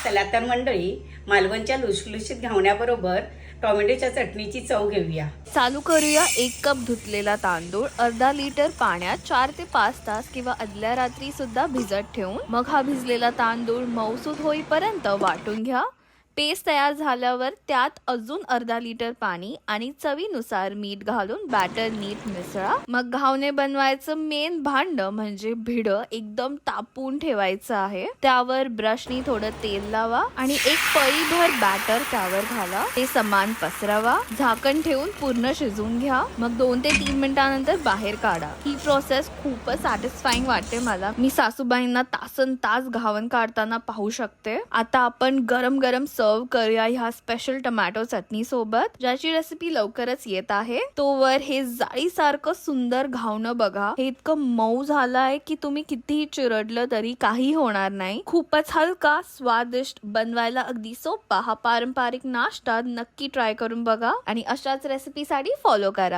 चला तर मंडळी, मालवणच्या लुसलुशीत घावण्याबरोबर टोमॅटोच्या चटणीची चव घेऊया। चालू करूया। 1 कप धुतलेला तांदूळ अर्धा लिटर पाण्यात 4 ते 5 तास किंवा आदल्या रात्री सुद्धा भिजत ठेवून मग हा भिजलेला तांदूळ मऊसूद होईपर्यंत वाटून घ्या। पेस्ट तयार झाल्यावर त्यात अजून अर्धा लिटर पाणी आणि चवीनुसार मीठ घालून बॅटर नीट मिसळा। मग घावणे बनवायचं मेन भांड म्हणजे भिड एकदम तापून ठेवायचं आहे। त्यावर ब्रशनी थोडं तेल लावा आणि एक पळीभर बॅटर त्यावर घाला। ते समान पसरवा, झाकण ठेवून पूर्ण शिजवून घ्या। मग 2 ते 3 मिनिटांनंतर बाहेर काढा। ही प्रोसेस खूपच सॅटिस्फाईंग वाटते मला। मी सासूबाईंना तासन तास घावन काढताना पाहू शकते। आता आपण गरम गरम सर्व करूया ह्या स्पेशल टोमॅटो चटणी सोबत, ज्याची रेसिपी लवकरच येत आहे। तोवर हे जाळीसारखं सुंदर घावणं बघा। हे इतकं मऊ झालंय की तुम्ही कितीही चिरडलं तरी काही होणार नाही। खूपच हलका, स्वादिष्ट, बनवायला अगदी सोपा हा पारंपरिक नाश्ता नक्की ट्राय करून बघा आणि अशाच रेसिपीसाठी फॉलो करा।